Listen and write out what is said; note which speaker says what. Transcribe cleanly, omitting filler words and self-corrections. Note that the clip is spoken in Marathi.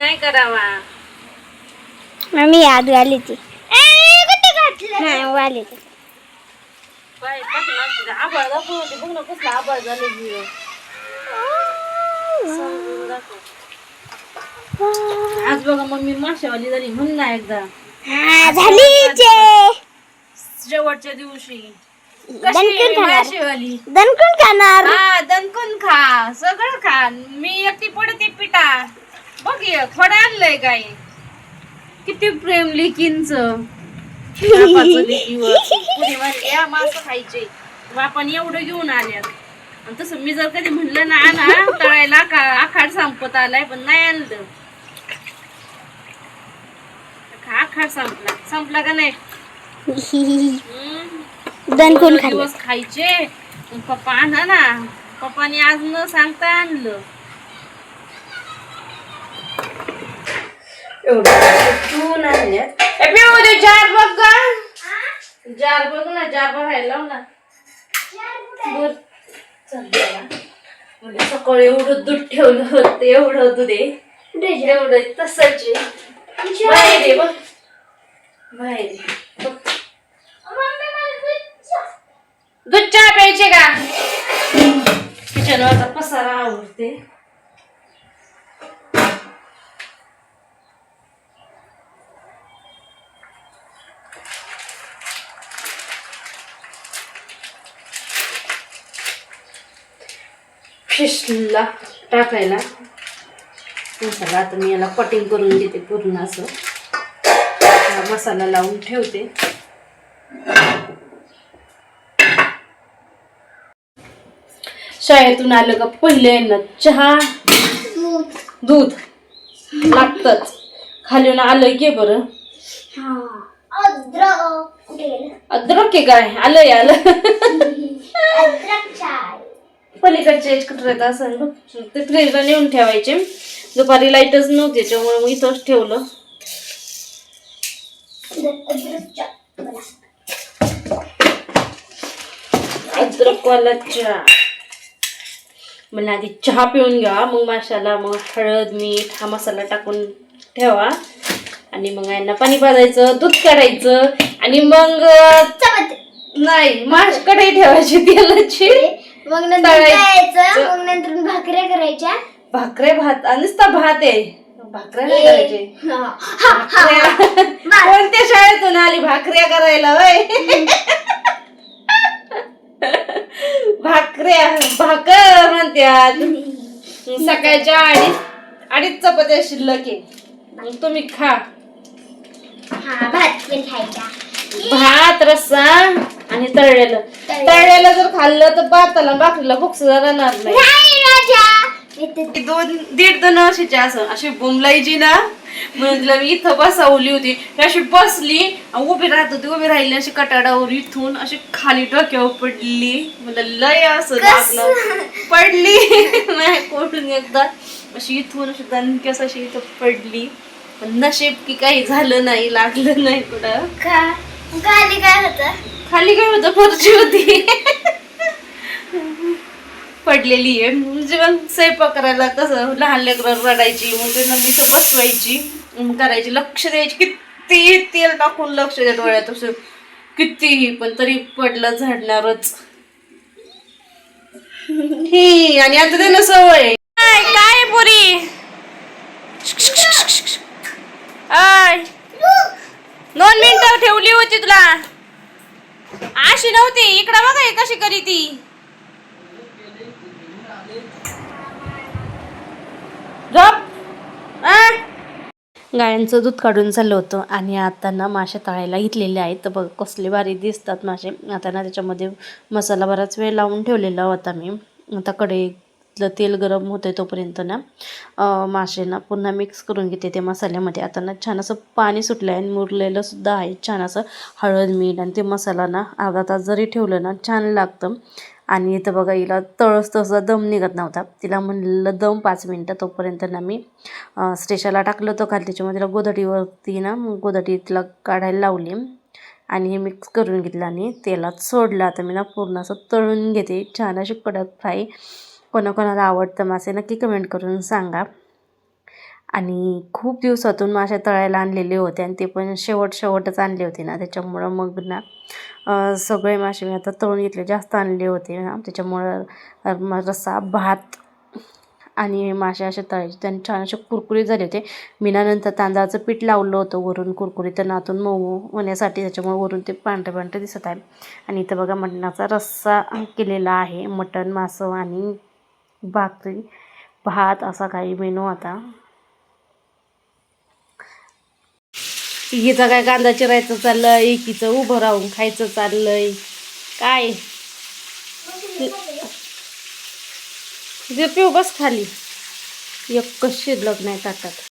Speaker 1: काय करावा
Speaker 2: मम्मी आत घाली ती नाही वाली ती
Speaker 1: बाय टाकला आभाळ दाखवते बघ ना कसला आभाळ झाले जीव आज बघा मम्मी माशावाली झाली म्हण ना एकदा
Speaker 2: झाली
Speaker 1: शेवटच्या दिवशी
Speaker 2: दणकून खाणार
Speaker 1: माशावाली
Speaker 2: दणकून खाणार
Speaker 1: हा दणकून खा सगळं खा मी एकटी पडते पिटा बघ थोडं आणलंय काय किती प्रेम लिकींच पुरी म्हणली या मासं खायचे बापाने एवढं घेऊन आल्यात आणि तसं मी जर कधी म्हणलं ना आणा तळायला आखाड संपत आलाय पण नाही आणलं आखाड संपला का नाही
Speaker 2: दणकून
Speaker 1: दिवस खायचे पप्पा आणा ना पप्पाने आज न सांगता आणलं एवढं आणल्यात जार बघ गा जार बघ ना जार बघायला लाव ना बर म्हणजे सकाळी एवढं दूध ठेवलं होतं एवढं दूध आहे एवढं तसंच बाहेर आहे बघ बाहेर दूध चहा प्यायचे का किचनवरचा पसारा आवडते फिशला टाकायला मसाला आता मी याला कटिंग करून घेते पूर्ण असं मसाला लावून ठेवते शाळेतून आलं का पहिले ना चहा दूध लागतच खाली ना आलं घे बरं अद्रक आहे काय आलं पलीकडचे कुठे असं ते फ्रीजला नेऊन ठेवायचे दुपारी लाईटच नव्हती त्याच्यामुळे मग इथंच ठेवलं अद्रकवाला चहा मला आधी चहा पिऊन घ्या मग माशाला मग हळद मीठ हा मसाला टाकून ठेवा आणि मग यांना पाणी पाजायचं दूध काढायचं आणि मग नाही माश कढई ठेवायची तेलाची
Speaker 2: मग नंतर मग नंतर भाकऱ्या करायच्या
Speaker 1: भाकऱ्या भात नुसता भात आहे भाकऱ्या नाही करायचे कोणत्या शाळेतून आली भाकऱ्या करायला वय भाकऱ्या भाकर म्हणतात सकाळच्या अडीच चपात्या शिल्लक आहे तुम्ही खा
Speaker 2: भात पण खायचा
Speaker 1: भात रस्सा आणि तळलेलं जर खाल्लं तर भाताला भाकरीला भूक सुद्धा राहणार नाही 1.5-2 वर्षाची असं अशी बोंबलायची ना म्हणून मी इथं बसावली होती अशी बसली उभी राहत होती उभी राहिली अशी कटाडावर इथून अशी खाली डोक्यावर पडली मला लय असं लागलं पडली नाही कोठून एकदा अशी इथून अशी दणक्यास अशी इथं पडली पण नशीब की काही झालं नाही लागलं नाही कुठं
Speaker 2: खाली काय होतं
Speaker 1: फरची होती पडलेली आहे म्हणजे मग स्वयंपाक करायला कसं लहान लेकरं रडायची मग त्यांना मी तर बसवायची करायची लक्ष द्यायची किती तेल टाकून लक्ष द्या डोळ्यात असं कितीही पण तरी पडलं झाडणारच ही आणि आता त्यांना सवय काय पुरी 2 मिनिटं ठेवली होती तुला अशी नव्हती इकडं बघा कशी करी ती गायांचं दूध काढून चाललं होतं आणि आता ना मासे तळायला घेतलेले आहेत तर बघ कसले भारी दिसतात मासे आता ना त्याच्यामध्ये मसाला बराच वेळ लावून ठेवलेला होता मी आता कढईतलं तेल गरम होतं तोपर्यंत ना मासे ना पुन्हा मिक्स करून घेते ते मसाल्यामध्ये आता ना छान असं पाणी सुटलं आहे आणि मुरलेलं सुद्धा आहे छान असं हळद मीठ आणि ते मसाला ना अर्धा तास जरी ठेवलं ना छान लागतं आणि इथं बघा हिला तळस तसा दम निघत नव्हता तिला म्हणलं दम 5 मिनटं तोपर्यंत ना मी स्टेशाला टाकलं होतं खाली त्याच्यामध्ये तिला गोधडीवरती ना गोधडी तिला काढायला लावली आणि हे मिक्स करून घेतलं आणि तेलात सोडलं आता मी ना पूर्ण असं तळून घेते छान अशी कडक फ्राय कोणाकोणाला आवडतं मासे नक्की कमेंट करून सांगा आणि खूप दिवसातून मासे तळायला आणलेले होते आणि ते पण शेवटच आणले होते ना, त्याच्यामुळं मग ना सगळे मासे मी आता तळून घेतले. जास्त आणले होते ना, त्याच्यामुळं रस्सा भात आणि मासे असे तळायचे. त्यांनी छान असे कुरकुरीत झाले होते. मी नंतर तांदळाचं पीठ लावलं होतं वरून कुरकुरीत आणि आतून मऊ होण्यासाठी, त्याच्यामुळे वरून ते पांढरे पांढरे दिसत आहे. आणि इथं बघा मटणाचा रस्सा केलेला आहे. मटण, मासं आणि भाकरी भात असा काही मेनू आता. एकीचं काय कांदा चिरायचं चाललंय, एकीचं उभं राहून खायचं चाललंय. काय जे पिऊ बस खाली, एक शिल्लक नाही ताटात.